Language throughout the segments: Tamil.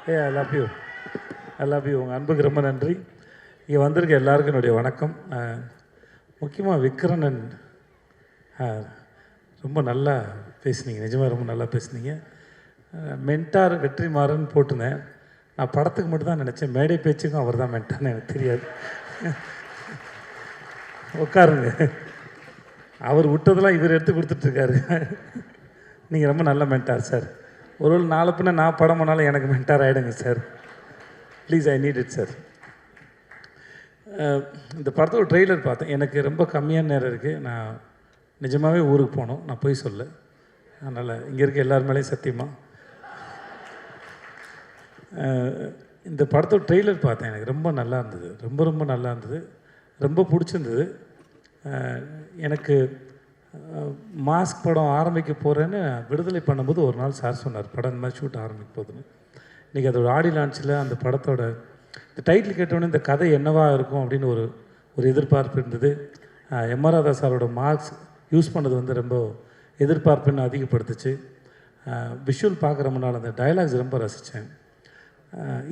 I love you. I love you. உங்கள் அன்புக்கு ரொம்ப நன்றி. இங்கே வந்திருக்க எல்லாருக்கும் என்னுடைய வணக்கம். முக்கியமாக விக்ரனன் ரொம்ப நல்லா பேசுனீங்க, நிஜமாக ரொம்ப நல்லா பேசுனீங்க. மென்டார் வெற்றிமாறன் போட்டுனேன். நான் படத்துக்கு மட்டும் தான் நினச்சேன், மேடை பேச்சுக்கும் அவர் தான் மென்டார்னு எனக்கு தெரியாது. உட்காருங்க, அவர் விட்டதெல்லாம் இவர் எடுத்து கொடுத்துட்ருக்காரு. நீங்கள் ரொம்ப நல்ல மென்டார் சார். ஒரு நாலு பின்ன நான் படம் பண்ணாலும் எனக்கு மென்டார் ஆகிடுங்க sir. Please, I need it sir. இந்த படத்தோட ட்ரெய்லர் பார்த்தேன். எனக்கு ரொம்ப கம்மியான நேரம் இருக்குது. நான் நிஜமாகவே ஊருக்கு போகணும், நான் போய் சொல்ல. அதனால் இங்கே இருக்க எல்லார் மேலேயும் சத்தியமாக இந்த படத்தோட ட்ரெய்லர் பார்த்தேன். எனக்கு ரொம்ப நல்லா இருந்தது, ரொம்ப ரொம்ப நல்லா இருந்தது, ரொம்ப பிடிச்சிருந்தது. எனக்கு மாஸ்க் படம் ஆரம்பிக்க போகிறேன்னு விடுதலை பண்ணும்போது ஒரு நாள் சார் சொன்னார், படம் இந்த மாதிரி ஷூட் ஆரம்பிக்க போகுதுன்னு. இன்றைக்கி அதோட ஆடி லான்ச்சில் அந்த படத்தோட இந்த டைட்டில் கேட்டோன்னே இந்த கதை என்னவாக இருக்கும் அப்படின்னு ஒரு எதிர்பார்ப்பு இருந்தது. எம்.ஆர். ராதா சாரோட மார்க்ஸ் யூஸ் பண்ணது வந்து ரொம்ப எதிர்பார்ப்புன்னு அதிகப்படுத்துச்சு. விஷுவல் பார்க்குற முன்னால் அந்த டைலாக்ஸ் ரொம்ப ரசித்தேன்.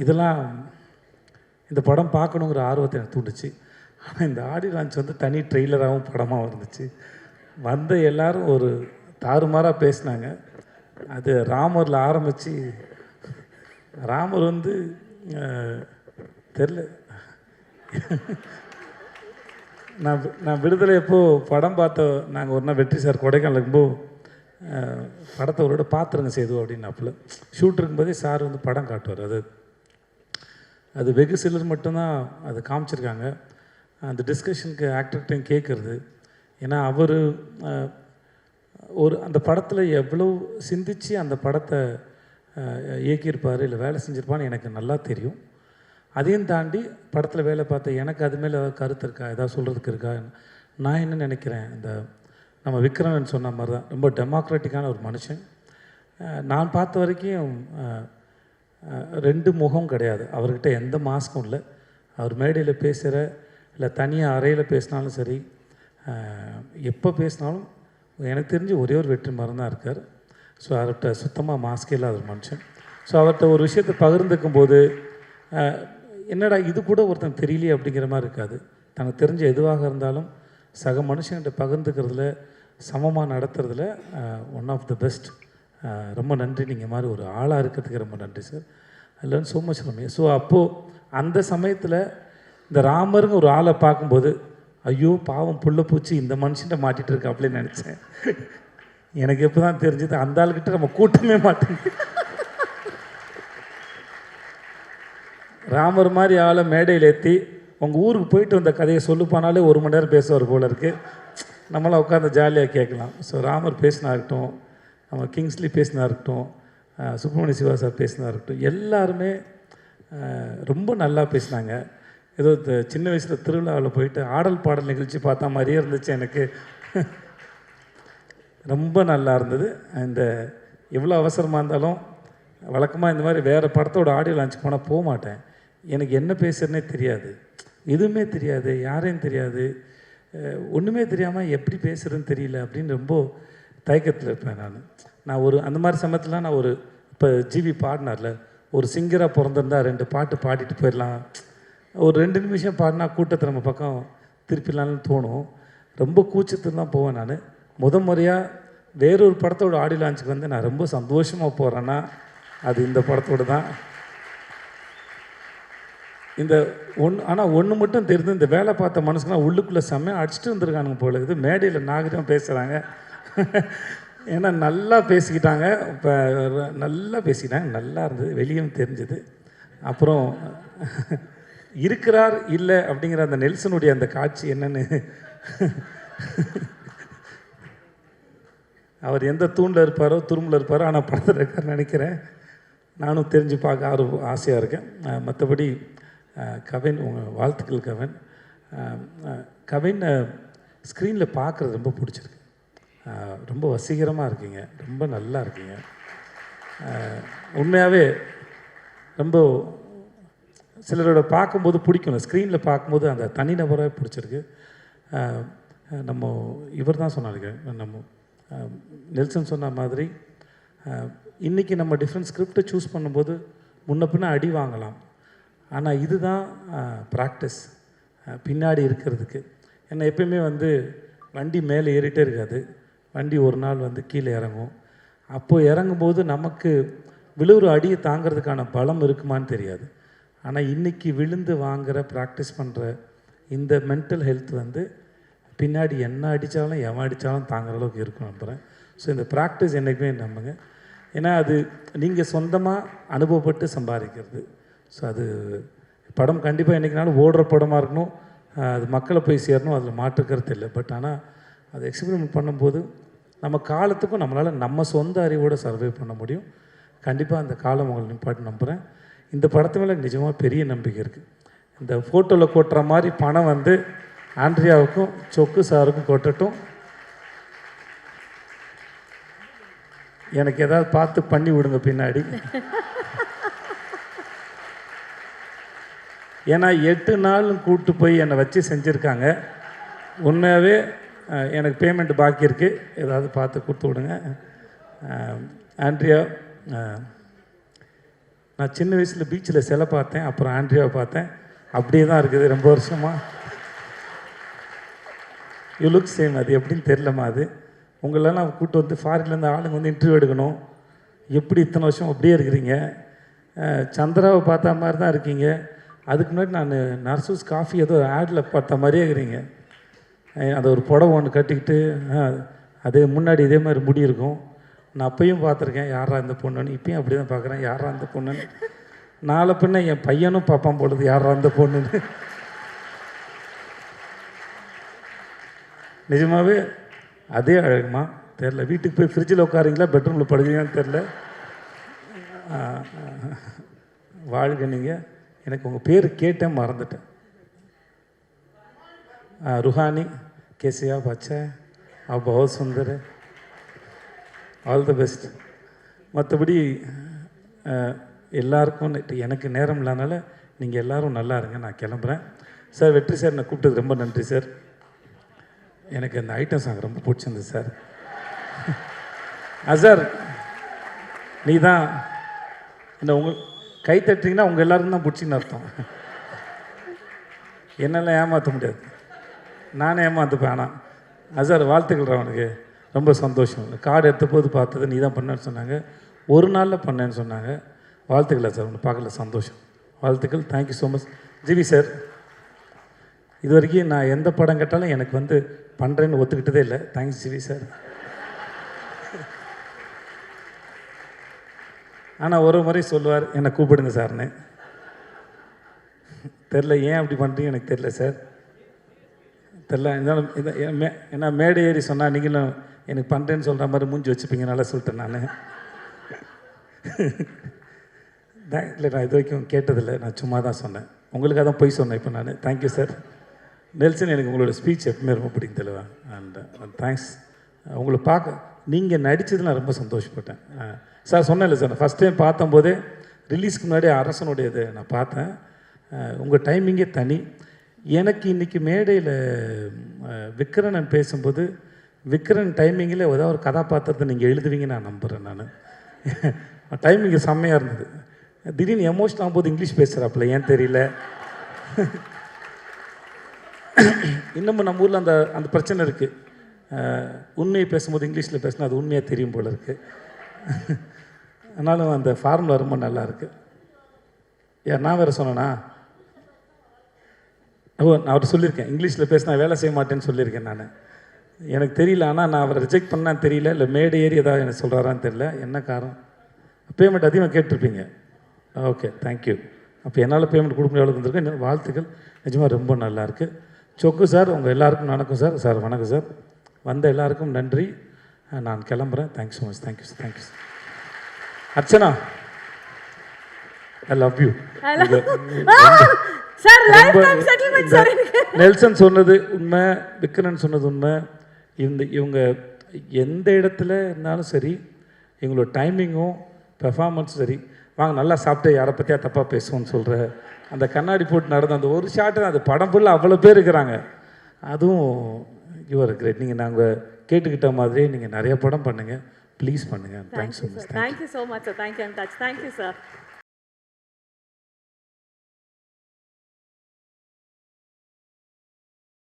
இதெல்லாம் இந்த படம் பார்க்கணுங்கிற ஆர்வத்தை எனக்கு தூண்டுச்சு. ஆனால் இந்த ஆடி லான்ச் வந்து தனி ட்ரெய்லராகவும் படமாகவும் இருந்துச்சு. வந்த எல்லோரும் ஒரு தாறுமாறாக பேசினாங்க. அது ராமரில் ஆரம்பித்து ராமர் வந்து தெரில. நான் விடுதலை எப்போது படம் நாங்கள் ஒரு நாள் வெற்றி சார் கொடைக்கானல் இருக்கும்போது படத்தை ஒரு விட பார்த்துருங்க சேது அப்படின்னாப்புல. ஷூட் இருக்கும்போதே சார் வந்து படம் காட்டுவார். அது வெகு சிலர் மட்டும்தான் அதை காமிச்சிருக்காங்க. அந்த டிஸ்கஷனுக்கு ஆக்டர்கிட்டையும் கேட்குறது. ஏன்னா அவர் அந்த படத்தில் எவ்வளோ சிந்தித்து அந்த படத்தை இயக்கியிருப்பார், இல்லை வேலை செஞ்சுருப்பான்னு எனக்கு நல்லா தெரியும். அதையும் தாண்டி படத்தில் வேலை பார்த்த எனக்கு அது மேலே ஏதாவது கருத்து இருக்கா, ஏதாவது சொல்கிறதுக்கு இருக்கா? நான் என்ன நினைக்கிறேன், இந்த நம்ம விக்ரமன் சொன்ன மாதிரி தான் ரொம்ப டெமோக்ராட்டிக்கான ஒரு மனுஷன். நான் பார்த்த வரைக்கும் ரெண்டு முகம் கிடையாது அவர்கிட்ட, எந்த மாஸ்க்கும் இல்லை. அவர் மேடையில் பேசுகிற இல்லை தனியாக அறையில் பேசினாலும் சரி, எப்போ பேசினாலும் எனக்கு தெரிஞ்சு ஒரே ஒரு வெற்றிமாறன் தான் இருக்கார். ஸோ அவர்கிட்ட சுத்தமாக மாஸ்கே இல்லாத ஒரு மனுஷன். ஸோ அவர்கிட்ட ஒரு விஷயத்தை பகிர்ந்துக்கும் போது என்னடா இது கூட ஒருத்தன் தெரியலையே அப்படிங்கிற மாதிரி இருக்காது. தனக்கு தெரிஞ்ச எதுவாக இருந்தாலும் சக மனுஷன்கிட்ட பகிர்ந்துக்கிறதுல, சமமாக நடத்துறதுல ஒன் ஆஃப் த பெஸ்ட். ரொம்ப நன்றி. நீங்கள் மாதிரி ஒரு ஆளாக இருக்கிறதுக்கு ரொம்ப நன்றி sir. I learn so much from you. So அப்போது அந்த சமயத்தில் இந்த ராமருங்க ஒரு ஆளை பார்க்கும்போது, ஐயோ பாவம் புள்ள பூச்சி இந்த மனுஷன்ட்ட மாட்டிகிட்டு இருக்கா அப்படின்னு நினச்சேன். எனக்கு எப்போ தான் தெரிஞ்சது அந்த ஆளுக்கிட்ட நம்ம கூட்டமே மாட்டேங்குது. ராமர் மாதிரி ஆளை மேடையில் ஏற்றி உங்கள் ஊருக்கு போயிட்டு வந்த கதையை சொல்லுப்பானாலே 1 மணி நேரம் பேசுவார் போல இருக்குது. நம்மளாம் உட்காந்து ஜாலியாக கேட்கலாம். ஸோ ராமர் பேசினா இருக்கட்டும், நம்ம கிங்ஸ்லி பேசினா இருக்கட்டும், சுப்பிரமணிய சிவா சார் பேசினா இருக்கட்டும், எல்லாருமே ரொம்ப நல்லா பேசினாங்க. ஏதோ சின்ன வயசில் திருவிழாவில் போயிட்டு ஆடல் பாடல் நிகழ்ச்சி பார்த்தா மாதிரியே இருந்துச்சு எனக்கு. ரொம்ப நல்லா இருந்தது. இந்த எவ்வளோ அவசரமாக இருந்தாலும் வழக்கமாக இந்த மாதிரி வேறு படத்தோட ஆடியோ லான்ச் போனால் போக மாட்டேன். எனக்கு என்ன பேசுகிறேன்னே தெரியாது, எதுவுமே தெரியாது, யாரையும் தெரியாது, ஒன்றுமே தெரியாமல் எப்படி பேசுகிறதுன்னு தெரியல அப்படின்னு ரொம்ப தயக்கத்தில் இருப்பேன் நான் அந்த மாதிரி சமயத்தில் நான் இப்போ ஜிவி பாடினார்ல, ஒரு சிங்கராக பிறந்திருந்தா 2 பாட்டு பாடிட்டு போயிடலாம், ஒரு 2 நிமிஷம் பாடினா கூட்டத்தை நம்ம பக்கம் திருப்பிடலான்னு தோணும். ரொம்ப கூச்சத்தில் தான் போவேன் நான். முறையாக வேறொரு படத்தோட ஆடியோ லான்ச்சுக்கு வந்து நான் ரொம்ப சந்தோஷமாக போகிறேன்னா அது இந்த படத்தோடு தான். ஆனால் ஒன்று மட்டும் தெரிந்து, இந்த வேலை பார்த்த மனுஷங்களாம் உள்ளுக்குள்ளே செம்மையாக அடிச்சுட்டு வந்துருக்கானுங்க போல இருக்குது. மேடையில் நாகரிகம் பேசுகிறாங்க. ஏன்னா நல்லா பேசிக்கிட்டாங்க. இப்போ நல்லா பேசிக்கிட்டாங்க, நல்லா இருந்தது, வெளியும் தெரிஞ்சுது. அப்புறம் இருக்கிறார் இல்லை அப்படிங்கிற அந்த நெல்சனுடைய அந்த காட்சி என்னன்னு, அவர் எந்த தூணில் இருப்பாரோ துரும்பில் இருப்பாரோ, ஆனால் படத்தில் இருக்காருன்னு நினைக்கிறேன். நானும் தெரிஞ்சு பார்க்க ஆசையாக இருக்கேன். மற்றபடி கவின், உங்கள் வாழ்த்துக்கள் கவின். கவின் ஸ்க்ரீனில் பார்க்குறது ரொம்ப பிடிச்சிருக்கு. ரொம்ப வசீகரமாக இருக்கீங்க, ரொம்ப நல்லா இருக்கீங்க. உண்மையாகவே ரொம்ப சிலரோட பார்க்கும்போது பிடிக்கும், ஸ்க்ரீனில் பார்க்கும்போது அந்த தனிநபராக பிடிச்சிருக்கு. நம்ம இவர் தான் சொன்னாருங்க, நம்ம நெல்சன் சொன்ன மாதிரி இன்றைக்கி நம்ம டிஃப்ரெண்ட் ஸ்கிரிப்டை சூஸ் பண்ணும்போது முன்ன பின்ன அடி வாங்கலாம். ஆனால் இதுதான் ப்ராக்டிஸ் பின்னாடி இருக்கிறதுக்கு. ஏன்னா எப்பயுமே வந்து வண்டி மேலே ஏறிட்டே இருக்காது, வண்டி ஒரு நாள் வந்து கீழே இறங்கும். அப்போது இறங்கும்போது நமக்கு விழுவுற அடியை தாங்கிறதுக்கான பலம் இருக்குமான்னு தெரியாது. ஆனால் இன்றைக்கி விழுந்து வாங்குகிற ப்ராக்டிஸ் பண்ணுற இந்த மென்டல் ஹெல்த் வந்து பின்னாடி என்ன அடித்தாலும் எவன் அடித்தாலும் தாங்குற அளவுக்கு இருக்கும் நம்புகிறேன். ஸோ இந்த ப்ராக்டிஸ் என்றைக்குமே நம்புங்க. ஏன்னா அது நீங்கள் சொந்தமாக அனுபவப்பட்டு சம்பாதிக்கிறது. ஸோ அது படம் கண்டிப்பாக என்றைக்குனாலும் ஓடுற படமாக இருக்கணும், அது மக்களை போய் சேரணும், அதில் மாற்றுக்கிறது இல்லை. பட் ஆனால் அது எக்ஸ்பெரிமெண்ட் பண்ணும்போது நம்ம காலத்துக்கும் நம்மளால் நம்ம சொந்த அறிவோடு சர்வை பண்ண முடியும். கண்டிப்பாக அந்த காலம் உங்களை நிப்பாட்டு நம்புகிறேன். இந்த படத்து மேலே நிஜமாக பெரிய நம்பிக்கை இருக்குது. இந்த ஃபோட்டோவில் கொட்டுற மாதிரி பணம் வந்து ஆண்ட்ரியாவுக்கும் சொக்கு சாருக்கும் கொட்டட்டும். எனக்கு ஏதாவது பார்த்து பண்ணி விடுங்க பின்னாடி. ஏன்னா 8 நாளும் கூப்பிட்டு போய் என்னை வச்சு செஞ்சுருக்காங்க. உண்மையாகவே எனக்கு பேமெண்ட் பாக்கி இருக்குது, ஏதாவது பார்த்து கொடுத்து விடுங்க. ஆண்ட்ரியா, நான் சின்ன வயசில் பீச்சில் சிலை பார்த்தேன், அப்புறம் ஆண்ட்ரியாவை பார்த்தேன், அப்படியே தான் இருக்குது ரொம்ப வருஷமாக. You look same. அது எப்படின்னு தெரிலமா, அது உங்களெல்லாம் கூப்பிட்டு வந்து ஃபாரின்லேருந்து ஆளுங்க வந்து இன்டர்வியூ எடுக்கணும். எப்படி இத்தனை வருஷம் அப்படியே இருக்கிறீங்க? சந்திராவை பார்த்த மாதிரி தான் இருக்கீங்க. அதுக்கு முன்னாடி நான் நர்சூஸ் காஃபி ஏதோ ஆடில் பார்த்த மாதிரியே இருக்கிறீங்க. அதை ஒரு புடவை ஒன்று கட்டிக்கிட்டு அதே முன்னாடி இதே மாதிரி முடி இருக்கும். நான் அப்பையும் பார்த்துருக்கேன், யாரா இந்த பொண்ணுன்னு. இப்பயும் அப்படி தான் பார்க்குறேன், யாரா இந்த பொண்ணுன்னு. நாளை பின்ன என் பையனும் பார்ப்பான் பொழுது, யாரா இந்த பொண்ணுன்னு. நிஜமாகவே அதே அழகுமா தெரில. வீட்டுக்கு போய் ஃப்ரிட்ஜில் உட்காரிங்களா, பெட்ரூமில் படுக்கிறீங்கன்னு தெரில. வாழ்க நீங்கள். எனக்கு உங்கள் பேர் கேட்டேன், மறந்துட்டேன். रूहानी, कैसे आप? अच्छा है, आप बहुत सुंदर है, ஆல் தி பெஸ்ட். மற்றபடி எல்லாருக்கும் எனக்கு நேரம் இல்லாதனால நீங்கள் எல்லோரும் நல்லா இருங்க, நான் கிளம்புறேன். சார், வெற்றி சார், நான் கூப்பிட்டது ரொம்ப நன்றி சார். எனக்கு அந்த ஐட்டம் சாங் ரொம்ப பிடிச்சிருந்தது சார். சார், நீ தான் இந்த உங்கள் கை தட்டுறீங்கன்னா உங்கள் எல்லாருக்கும் தான் பிடிச்சின்னு அர்த்தம். என்னெல்லாம் ஏமாற்ற முடியாது, நானே ஏமாற்றுப்பேன். ஆனால் சார், வாழ்த்துக்கள். அவனுக்கு ரொம்ப சந்தோஷம். கார்டு எடுத்த போது பார்த்தது நீ தான் பண்ணேன்னு சொன்னாங்க, ஒரு நாளில் பண்ணேன்னு சொன்னாங்க. வாழ்த்துக்களா சார், ஒன்று பார்க்கல, சந்தோஷம். வாழ்த்துக்கள். Thank you so much. GV sir, இது வரைக்கும் நான் எந்த படம் கேட்டாலும் எனக்கு வந்து பண்ணுறேன்னு ஒத்துக்கிட்டதே இல்லை. Thanks GV sir. ஆனால் ஒரு முறை சொல்லுவார், என்னை கூப்பிடுங்க சார்னு. தெரில ஏன் அப்படி பண்ணுறீங்க எனக்கு தெரில சார், தெரில. இருந்தாலும் ஏன்னா மேடை ஏறி சொன்னால் நீங்களும் எனக்கு பண்ணுறேன்னு சொல்கிற மாதிரி மூஞ்சி வச்சுப்பீங்க, நல்லா சொல்லிட்டேன் நான். இல்லை, நான் இது வரைக்கும் கேட்டதில்லை, நான் சும்மா தான் சொன்னேன். உங்களுக்காக தான் போய் சொன்னேன் இப்போ நான். Thank you sir. நெல்சன், எனக்கு உங்களோட ஸ்பீச் எப்பவுமே ரொம்ப பிடிக்கும் தெளிவா. And thanks. உங்களை பார்க்க நீங்கள் நடித்தது நான் ரொம்ப சந்தோஷப்பட்டேன் சார். சொன்னேன்ல சார், நான் ஃபஸ்ட் டைம் பார்த்தம்போதே ரிலீஸ்க்கு முன்னாடி அரசனுடையது நான் பார்த்தேன். உங்கள் டைமிங்கே தனி. எனக்கு இன்றைக்கி மேடையில் விக்ரன் பேசும்போது விக்ரன் டைமிங்கில் ஏதாவது ஒரு கதாபாத்திரத்தை நீங்கள் எழுதுவீங்கன்னு நான் நம்புகிறேன். நான் டைமிங்கு செம்மையாக இருந்தது. திடீர்னு எமோஷன் ஆகும்போது இங்கிலீஷ் பேசுகிறாப்புல, ஏன் தெரியல. இன்னமும் நம்ம ஊரில் அந்த பிரச்சனை இருக்குது. உண்மையை பேசும்போது இங்கிலீஷில் பேசினா அது உண்மையாக தெரியும் போல் இருக்குது. ஆனாலும் அந்த ஃபார்முலா ரொம்ப நல்லா இருக்குது. நான் வேறு சொன்னேன்னா, நான் அவர்கிட்ட சொல்லியிருக்கேன், இங்கிலீஷில் பேசினா வேலை செய்ய மாட்டேன்னு சொல்லியிருக்கேன் நான். எனக்கு தெரியல, ஆனால் நான் அவரை ரிஜெக்ட் பண்ணான்னு தெரியல, இல்லை மேடை ஏறி ஏதாவது எனக்கு சொல்கிறாரான்னு தெரியல. என்ன காரணம்? பேமெண்ட் அதிகமாக கேட்டிருப்பீங்க. Okay, thank you. அப்போ என்னால் பேமெண்ட் கொடுக்க முடியாது வந்திருக்கேன். வாழ்த்துக்கள், நிஜமாக ரொம்ப நல்லாயிருக்கு. சொக்கு சார், உங்கள் எல்லாருக்கும் வணக்கம் சார். சார் வணக்கம் சார். வந்த எல்லாருக்கும் நன்றி. நான் கிளம்புறேன். Thanks so much. Thank you sir. Thank you sir. Archana, I love you. Nelson சொன்னது உண்மை, விக்ரன் சொன்னது உண்மை. இவங்க எந்த இடத்துல இருந்தாலும் சரி, இவங்களோட டைமிங்கும் பெர்ஃபார்மன்ஸும் சரி. வாங்க நல்லா சாப்பிட்டு யாரை பற்றியா தப்பாக பேசுவோன்னு சொல்கிற அந்த கண்ணாடி போட்டு நடந்த அந்த ஒரு ஷாட்டு, அது படம் ஃபுல்லாக அவ்வளோ பேர் இருக்கிறாங்க. அதுவும் யுவர் கிரேட். நீங்கள் நாங்கள் கேட்டுக்கிட்ட மாதிரியே நீங்கள் நிறைய படம் பண்ணுங்கள், ப்ளீஸ் பண்ணுங்கள். Thanks so much. Thank you so much sir. Thank you. Thank you sir.